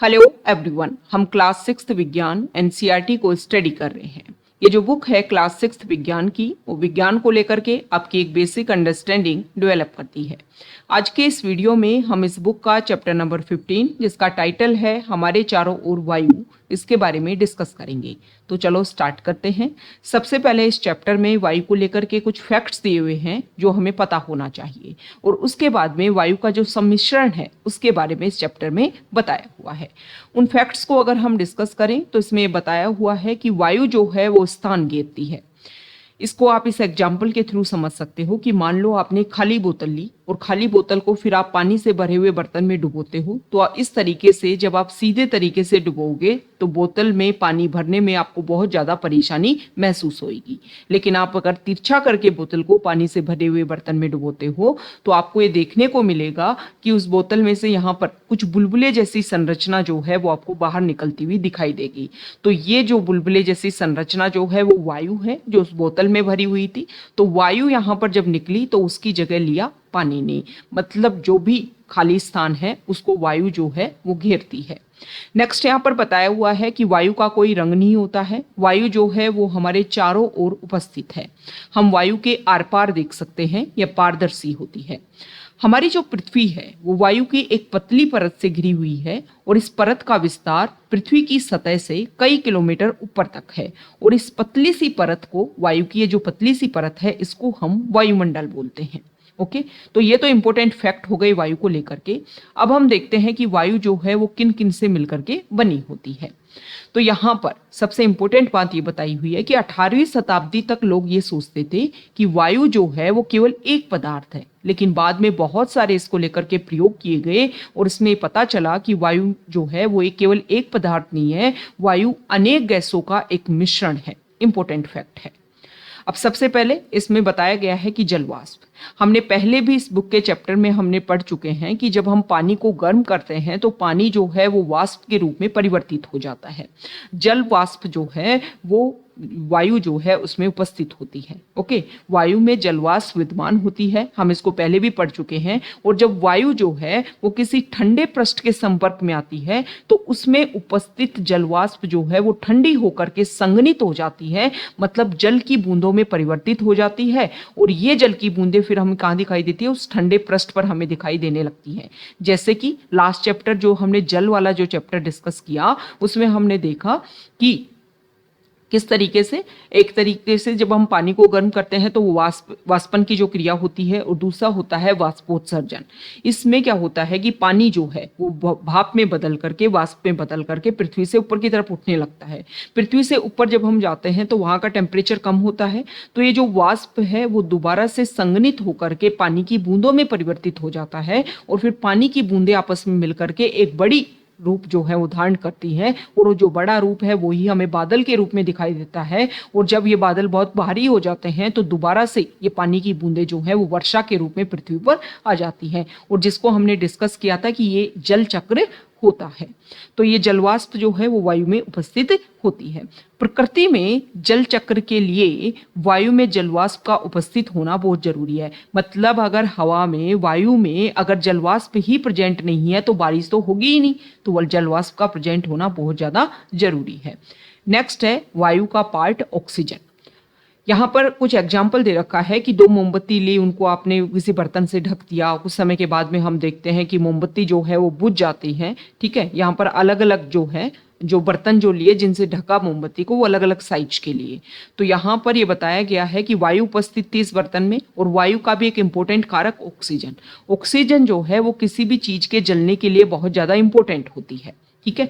Hello everyone, हम class sixth विज्ञान NCERT को स्टडी कर रहे हैं। ये जो बुक है क्लास सिक्स्थ विज्ञान की, वो विज्ञान को लेकर के आपकी एक बेसिक अंडरस्टैंडिंग डेवलप करती है। आज के इस वीडियो में हम इस बुक का चैप्टर नंबर 15, जिसका टाइटल है हमारे चारों ओर वायु, इसके बारे में डिस्कस करेंगे। तो चलो स्टार्ट करते हैं। सबसे पहले इस चैप्टर में वायु को लेकर के कुछ फैक्ट्स दिए हुए हैं जो हमें पता होना चाहिए, और उसके बाद में वायु का जो सम्मिश्रण है उसके बारे में इस चैप्टर में बताया हुआ है। उन फैक्ट्स को अगर हम डिस्कस करें तो इसमें बताया हुआ है कि वायु जो है वो स्थान घेरती है। इसको आप इस एग्जाम्पल के थ्रू समझ सकते हो कि मान लो आपने खाली बोतल ली और खाली बोतल को फिर आप पानी से भरे हुए बर्तन में डुबोते हो, तो इस तरीके से जब आप सीधे तरीके से डुबोगे तो बोतल में पानी भरने में आपको बहुत ज़्यादा परेशानी महसूस होगी। लेकिन आप अगर तिरछा करके बोतल को पानी से भरे हुए बर्तन में डुबोते हो तो आपको ये देखने को मिलेगा कि उस बोतल में से यहाँ पर कुछ बुलबुले जैसी संरचना जो है वो आपको बाहर निकलती हुई दिखाई देगी। तो ये जो बुलबुले जैसी संरचना जो है वो वायु है जो उस बोतल में भरी हुई थी। तो वायु यहाँ पर जब निकली तो उसकी जगह लिया पानी ने, मतलब जो भी खाली स्थान है उसको वायु जो है वो घेरती है। नेक्स्ट यहाँ पर बताया हुआ है कि वायु का कोई रंग नहीं होता है। वायु जो है वो हमारे चारों ओर उपस्थित है। हम वायु के आर पार देख सकते हैं, यह पारदर्शी होती है। हमारी जो पृथ्वी है वो वायु की एक पतली परत से घिरी हुई है, और इस परत का विस्तार पृथ्वी की सतह से कई किलोमीटर ऊपर तक है। और इस पतली सी परत को, वायु की ये जो पतली सी परत है, इसको हम वायुमंडल बोलते हैं। ओके, तो ये तो इंपॉर्टेंट फैक्ट हो गई वायु को लेकर के। अब हम देखते हैं कि वायु जो है वो किन किन से मिलकर के बनी होती है। तो यहाँ पर सबसे इंपॉर्टेंट बात ये बताई हुई है कि 18वीं शताब्दी तक लोग ये सोचते थे कि वायु जो है वो केवल एक पदार्थ है, लेकिन बाद में बहुत सारे इसको लेकर के प्रयोग किए गए और इसमें पता चला कि वायु जो है वो केवल एक पदार्थ नहीं है, वायु अनेक गैसों का एक मिश्रण है। इंपॉर्टेंट फैक्ट है। अब सबसे पहले इसमें बताया गया है कि जलवाष्प, हमने पहले भी इस बुक के चैप्टर में हमने पढ़ चुके हैं कि जब हम पानी को गर्म करते हैं तो पानी जो है वो वाष्प के रूप में परिवर्तित हो जाता है। जल वाष्प जो है वो वायु जो है उसमें उपस्थित होती है। ओके, वायु में जलवाष्प विद्यमान होती है, हम इसको पहले भी पढ़ चुके हैं। और जब वायु जो है वो किसी ठंडे पृष्ठ के संपर्क में आती है तो उसमें उपस्थित जलवाष्प जो है वो ठंडी होकर के संघनित हो जाती है, मतलब जल की बूंदों में परिवर्तित हो जाती है। और ये जल की बूंदें फिर हमें कहाँ दिखाई देती है? उस ठंडे पृष्ठ पर हमें दिखाई देने लगती है। जैसे कि लास्ट चैप्टर जो हमने जल वाला जो चैप्टर डिस्कस किया उसमें हमने देखा कि किस तरीके से, एक तरीके से जब हम पानी को गर्म करते हैं तो वो वाष्पन की जो क्रिया होती है, और दूसरा होता है वाष्पोत्सर्जन। इसमें क्या होता है कि पानी जो है वो भाप में बदल करके, वाष्प में बदल करके पृथ्वी से ऊपर की तरफ उठने लगता है। पृथ्वी से ऊपर जब हम जाते हैं तो वहाँ का टेम्परेचर कम होता है, तो ये जो वाष्प है वो दोबारा से संघनित होकर के पानी की बूंदों में परिवर्तित हो जाता है, और फिर पानी की बूंदें आपस में मिलकर के एक बड़ी रूप जो है वो धारण करती है। और वो जो बड़ा रूप है वही हमें बादल के रूप में दिखाई देता है। और जब ये बादल बहुत भारी हो जाते हैं तो दोबारा से ये पानी की बूंदें जो है वो वर्षा के रूप में पृथ्वी पर आ जाती हैं, और जिसको हमने डिस्कस किया था कि ये जल चक्र होता है। तो ये जलवाष्प जो है वो वायु में उपस्थित होती है। प्रकृति में जल चक्र के लिए वायु में जलवाष्प का उपस्थित होना बहुत जरूरी है। मतलब अगर हवा में, वायु में अगर जलवाष्प ही प्रेजेंट नहीं है तो बारिश तो होगी ही नहीं, तो जलवाष्प का प्रेजेंट होना बहुत ज्यादा जरूरी है। नेक्स्ट है वायु का पार्ट ऑक्सीजन। यहाँ पर कुछ एग्जाम्पल दे रखा है कि 2 मोमबत्ती ली, उनको आपने किसी बर्तन से ढक दिया, कुछ समय के बाद में हम देखते हैं कि मोमबत्ती जो है वो बुझ जाती है। ठीक है, यहाँ पर अलग अलग जो है, जो बर्तन जो लिए जिनसे ढका मोमबत्ती को, वो अलग अलग साइज के लिए। तो यहाँ पर ये बताया गया है कि वायु उपस्थित थी इस बर्तन में, और वायु का भी एक इंपॉर्टेंट कारक ऑक्सीजन। ऑक्सीजन जो है वो किसी भी चीज के जलने के लिए बहुत ज्यादा इंपॉर्टेंट होती है। ठीक है,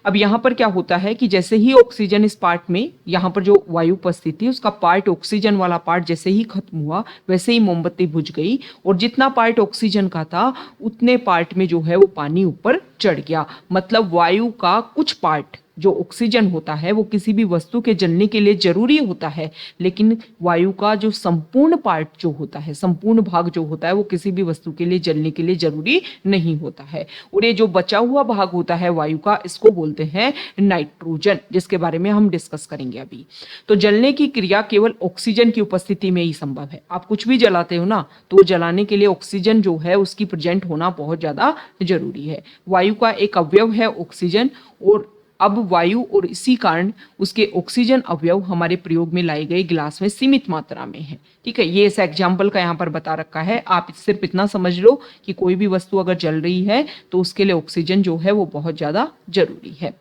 अब यहाँ पर क्या होता है कि जैसे ही ऑक्सीजन इस पार्ट में, यहाँ पर जो वायु उपस्थित थी उसका पार्ट, ऑक्सीजन वाला पार्ट जैसे ही खत्म हुआ वैसे ही मोमबत्ती बुझ गई, और जितना पार्ट ऑक्सीजन का था उतने पार्ट में जो है वो पानी ऊपर चढ़ गया। मतलब वायु का कुछ पार्ट जो ऑक्सीजन होता है वो किसी भी वस्तु के जलने के लिए जरूरी होता है, लेकिन वायु का जो संपूर्ण पार्ट जो होता है, संपूर्ण भाग जो होता है, वो किसी भी वस्तु के लिए जलने के लिए जरूरी नहीं होता है। और ये जो बचा हुआ भाग होता है वायु का, इसको बोलते हैं नाइट्रोजन, जिसके बारे में हम डिस्कस करेंगे अभी। तो जलने की क्रिया केवल ऑक्सीजन की उपस्थिति में ही संभव है। आप कुछ भी जलाते हो ना, तो जलाने के लिए ऑक्सीजन जो है उसकी प्रेजेंट होना बहुत ज्यादा जरूरी है। वायु का एक अवयव है ऑक्सीजन, और अब वायु और इसी कारण उसके ऑक्सीजन अवयव हमारे प्रयोग में लाई गई गिलास में सीमित मात्रा में है। ठीक है, ये इस एग्जाम्पल का यहाँ पर बता रखा है। आप सिर्फ इतना समझ लो कि कोई भी वस्तु अगर जल रही है तो उसके लिए ऑक्सीजन जो है वो बहुत ज्यादा जरूरी है।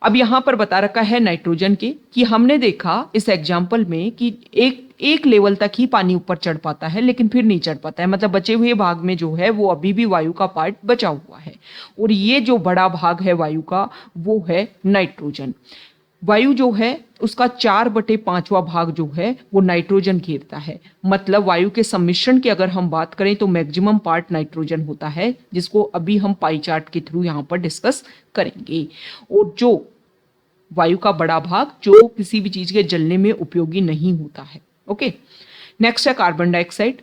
अब यहाँ पर बता रखा है नाइट्रोजन के, कि हमने देखा इस एग्जाम्पल में कि एक लेवल तक ही पानी ऊपर चढ़ पाता है, लेकिन फिर नहीं चढ़ पाता है। मतलब बचे हुए भाग में जो है वो अभी भी वायु का पार्ट बचा हुआ है, और ये जो बड़ा भाग है वायु का वो है नाइट्रोजन। वायु जो है उसका 4/5वां भाग जो है वो नाइट्रोजन घेरता है। मतलब वायु के सम्मिश्रण की अगर हम बात करें तो मैक्सिमम पार्ट नाइट्रोजन होता है, जिसको अभी हम पाई चार्ट के थ्रू यहाँ पर डिस्कस करेंगे। और जो वायु का बड़ा भाग जो किसी भी चीज के जलने में उपयोगी नहीं होता है। ओके, नेक्स्ट है कार्बन डाइऑक्साइड।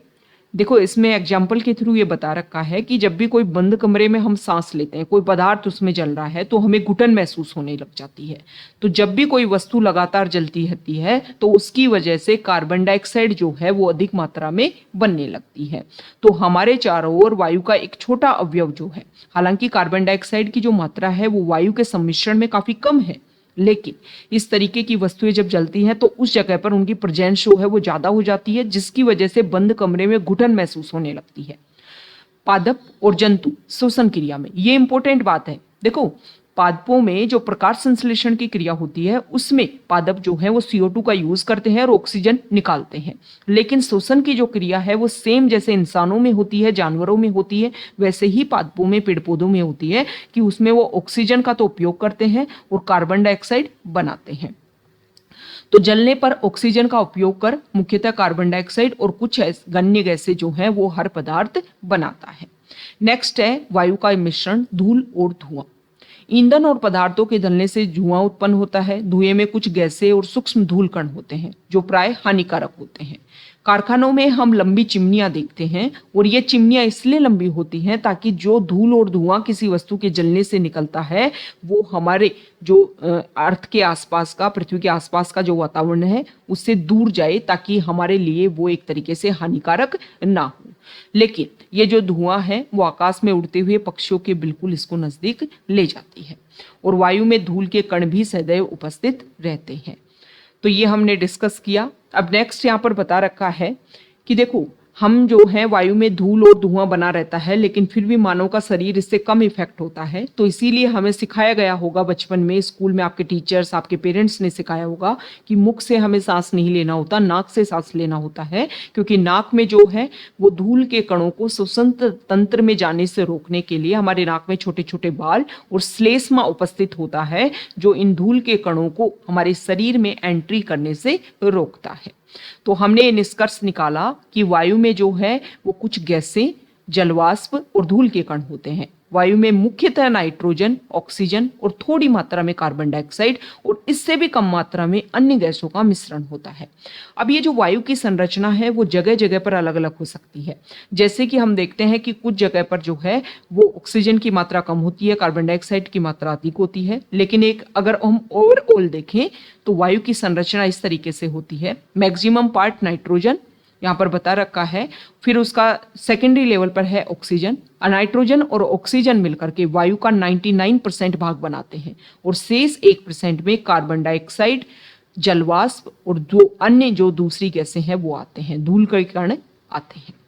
देखो इसमें एग्जाम्पल के थ्रू ये बता रखा है कि जब भी कोई बंद कमरे में हम सांस लेते हैं, कोई पदार्थ उसमें जल रहा है, तो हमें घुटन महसूस होने लग जाती है। तो जब भी कोई वस्तु लगातार जलती रहती है तो उसकी वजह से कार्बन डाइऑक्साइड जो है वो अधिक मात्रा में बनने लगती है। तो हमारे चारों ओर वायु का एक छोटा अवयव जो है, हालांकि कार्बन डाइऑक्साइड की जो मात्रा है वो वायु के सम्मिश्रण में काफी कम है, लेकिन इस तरीके की वस्तुएं जब जलती हैं तो उस जगह पर उनकी प्रेजेंस जो है वो ज्यादा हो जाती है, जिसकी वजह से बंद कमरे में घुटन महसूस होने लगती है। पादप और जंतु श्वसन क्रिया में, ये इंपॉर्टेंट बात है। देखो पादपों में जो प्रकाश संश्लेषण की क्रिया होती है उसमें पादप जो है वो CO2 का यूज करते हैं और ऑक्सीजन निकालते हैं, लेकिन श्वसन की जो क्रिया है वो सेम जैसे इंसानों में होती है, जानवरों में होती है, वैसे ही पादपों में, पेड़ पौधों में होती है कि उसमें वो ऑक्सीजन का तो उपयोग करते हैं और कार्बन डाइऑक्साइड बनाते हैं। तो जलने पर ऑक्सीजन का उपयोग कर मुख्यतः कार्बन डाइऑक्साइड और कुछ गन्य गैसें जो है वो हर पदार्थ बनाता है। नेक्स्ट है वायु का मिश्रण, धूल और धुआं। ईंधन और पदार्थों के जलने से धुआं उत्पन्न होता है। धुएं में कुछ गैसें और सूक्ष्म धूल कण होते हैं जो प्राय हानिकारक होते हैं। कारखानों में हम लंबी चिमनियां देखते हैं, और ये चिमनियां इसलिए लंबी होती हैं ताकि जो धूल और धुआं किसी वस्तु के जलने से निकलता है वो हमारे जो अर्थ के आसपास का, पृथ्वी के आसपास का जो वातावरण है उससे दूर जाए, ताकि हमारे लिए वो एक तरीके से हानिकारक ना हो। लेकिन ये जो धुआं है वो आकाश में उड़ते हुए पक्षियों के बिल्कुल इसको नजदीक ले जाती है, और वायु में धूल के कण भी सदैव उपस्थित रहते हैं। तो ये हमने डिस्कस किया। अब नेक्स्ट यहाँ पर बता रखा है कि देखो हम जो है वायु में धूल और धुआं बना रहता है, लेकिन फिर भी मानव का शरीर इससे कम इफेक्ट होता है। तो इसीलिए हमें सिखाया गया होगा बचपन में, स्कूल में आपके टीचर्स, आपके पेरेंट्स ने सिखाया होगा कि मुख से हमें सांस नहीं लेना होता, नाक से सांस लेना होता है, क्योंकि नाक में जो है वो धूल के कणों को श्वसन तंत्र में जाने से रोकने के लिए हमारे नाक में छोटे छोटे बाल और श्लेष्मा उपस्थित होता है, जो इन धूल के कणों को हमारे शरीर में एंट्री करने से रोकता है। तो हमने ये निष्कर्ष निकाला कि वायु में जो है वो कुछ गैसें, जलवाष्प और धूल के कण होते हैं। वायु में मुख्यतः नाइट्रोजन, ऑक्सीजन और थोड़ी मात्रा में कार्बन डाइऑक्साइड और इससे भी कम मात्रा में अन्य गैसों का मिश्रण होता है। अब ये जो वायु की संरचना है वो जगह जगह पर अलग अलग हो सकती है। जैसे कि हम देखते हैं कि कुछ जगह पर जो है वो ऑक्सीजन की मात्रा कम होती है, कार्बन डाइऑक्साइड की मात्रा अधिक होती है। लेकिन एक अगर हम ओवरऑल देखें तो वायु की संरचना इस तरीके से होती है। मैक्सिमम पार्ट नाइट्रोजन यहाँ पर बता रखा है, फिर उसका सेकेंडरी लेवल पर है ऑक्सीजन। नाइट्रोजन और ऑक्सीजन मिलकर के वायु का 99% भाग बनाते हैं, और शेष 1% में कार्बन डाइऑक्साइड, जलवाष्प और दो अन्य जो दूसरी गैसें हैं वो आते हैं, धूल के कण आते हैं।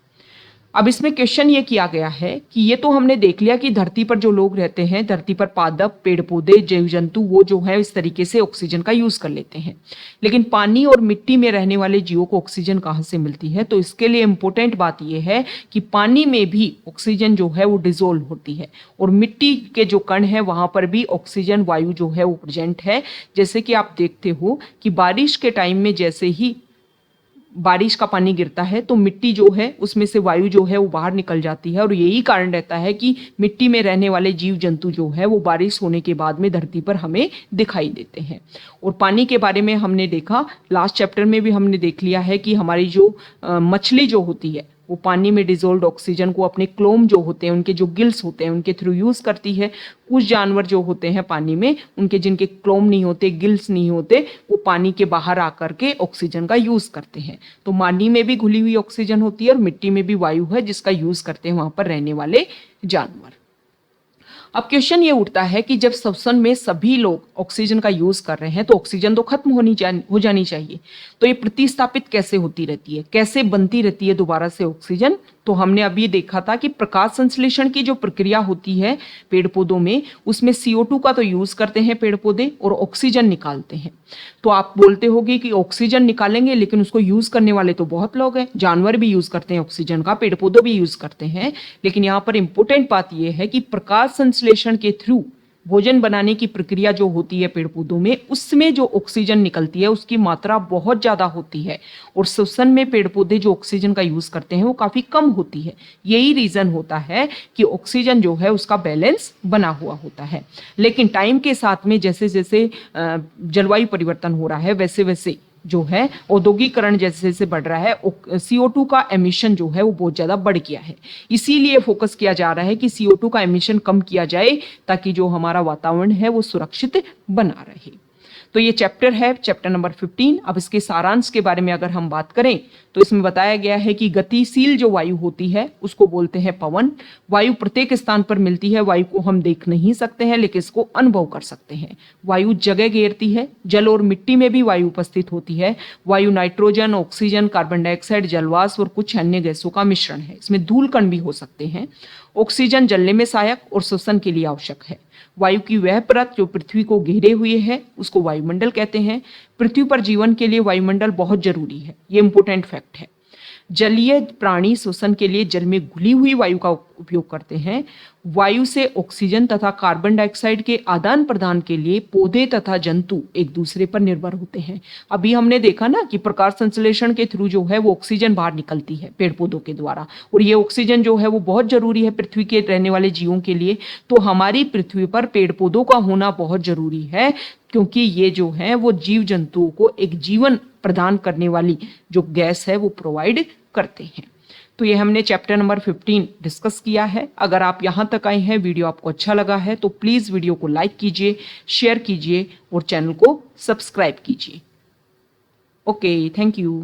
अब इसमें क्वेश्चन ये किया गया है कि ये तो हमने देख लिया कि धरती पर जो लोग रहते हैं, धरती पर पादप, पेड़ पौधे, जीव जंतु, वो जो है इस तरीके से ऑक्सीजन का यूज कर लेते हैं। लेकिन पानी और मिट्टी में रहने वाले जीवों को ऑक्सीजन कहाँ से मिलती है? तो इसके लिए इंपॉर्टेंट बात यह है कि पानी में भी ऑक्सीजन जो है वो डिजोल्व होती है, और मिट्टी के जो कण है वहां पर भी ऑक्सीजन वायु जो है वो प्रेजेंट है। जैसे कि आप देखते हो कि बारिश के टाइम में जैसे ही बारिश का पानी गिरता है तो मिट्टी जो है उसमें से वायु जो है वो बाहर निकल जाती है और यही कारण रहता है कि मिट्टी में रहने वाले जीव जंतु जो है वो बारिश होने के बाद में धरती पर हमें दिखाई देते हैं। और पानी के बारे में हमने देखा, लास्ट चैप्टर में भी हमने देख लिया है कि हमारी जो मछली जो होती है वो पानी में डिजोल्व ऑक्सीजन को अपने क्लोम जो होते हैं, उनके जो गिल्स होते हैं, उनके थ्रू यूज करती है। कुछ जानवर जो होते हैं पानी में, उनके जिनके क्लोम नहीं होते, गिल्स नहीं होते, वो पानी के बाहर आकर के ऑक्सीजन का यूज करते हैं। तो पानी में भी घुली हुई ऑक्सीजन होती है और मिट्टी में भी वायु है जिसका यूज करते हैं वहां पर रहने वाले जानवर। अब क्वेश्चन ये उठता है कि जब श्वसन में सभी लोग ऑक्सीजन का यूज कर रहे हैं तो ऑक्सीजन तो खत्म हो जानी चाहिए, तो ये प्रतिस्थापित कैसे होती रहती है, कैसे बनती रहती है दोबारा से ऑक्सीजन? तो हमने अभी देखा था कि प्रकाश संश्लेषण की जो प्रक्रिया होती है पेड़ पौधों में, उसमें CO2 का तो यूज करते हैं पेड़ पौधे और ऑक्सीजन निकालते हैं। तो आप बोलते होगे कि ऑक्सीजन निकालेंगे लेकिन उसको यूज करने वाले तो बहुत लोग हैं, जानवर भी यूज करते हैं ऑक्सीजन का, पेड़ पौधे भी यूज करते हैं। लेकिन यहाँ पर इंपॉर्टेंट बात यह है कि प्रकाश संश्लेषण के थ्रू भोजन बनाने की प्रक्रिया जो होती है पेड़ पौधों में, उसमें जो ऑक्सीजन निकलती है उसकी मात्रा बहुत ज्यादा होती है और श्वसन में पेड़ पौधे जो ऑक्सीजन का यूज करते हैं वो काफी कम होती है। यही रीजन होता है कि ऑक्सीजन जो है उसका बैलेंस बना हुआ होता है। लेकिन टाइम के साथ में जैसे जैसे जलवायु परिवर्तन हो रहा है वैसे वैसे जो है औद्योगिकरण जैसे जैसे बढ़ रहा है, CO2 का एमिशन जो है वो बहुत ज़्यादा बढ़ गया है। इसीलिए फोकस किया जा रहा है कि CO2 का एमिशन कम किया जाए ताकि जो हमारा वातावरण है वो सुरक्षित बना रहे। तो ये चैप्टर है चैप्टर नंबर 15। अब इसके सारांश के बारे में अगर हम बात करें तो इसमें बताया गया है कि गतिशील जो वायु होती है उसको बोलते हैं पवन। वायु प्रत्येक स्थान पर मिलती है, वायु को हम देख नहीं सकते हैं लेकिन इसको अनुभव कर सकते हैं। वायु जगह घेरती है, जल और मिट्टी में भी वायु उपस्थित होती है। वायु नाइट्रोजन, ऑक्सीजन, कार्बन डाइऑक्साइड, जलवाष्प और कुछ अन्य गैसों का मिश्रण है। इसमें धूल कण भी हो सकते हैं। ऑक्सीजन जलने में सहायक और श्वसन के लिए आवश्यक है। वायु की वह परत जो पृथ्वी को घेरे हुए है उसको वायुमंडल कहते हैं। पृथ्वी पर जीवन के लिए वायुमंडल बहुत जरूरी है, ये इंपॉर्टेंट फैक्ट है। जलीय प्राणी श्वसन के लिए जल में घुली हुई वायु का उपयोग करते हैं। वायु से ऑक्सीजन तथा कार्बन डाइऑक्साइड के आदान प्रदान के लिए पौधे तथा जंतु एक दूसरे पर निर्भर होते हैं। अभी हमने देखा ना कि प्रकाश संश्लेषण के थ्रू जो है वो ऑक्सीजन बाहर निकलती है पेड़ पौधों के द्वारा, और ये ऑक्सीजन जो है वो बहुत जरूरी है पृथ्वी के रहने वाले जीवों के लिए। तो हमारी पृथ्वी पर पेड़ पौधों का होना बहुत जरूरी है, क्योंकि ये जो है वो जीव जंतुओं को एक जीवन प्रदान करने वाली जो गैस है वो प्रोवाइड करते हैं। तो ये हमने चैप्टर नंबर 15 डिस्कस किया है। अगर आप यहाँ तक आए हैं, वीडियो आपको अच्छा लगा है तो प्लीज़ वीडियो को लाइक कीजिए, शेयर कीजिए और चैनल को सब्सक्राइब कीजिए। Okay, thank you.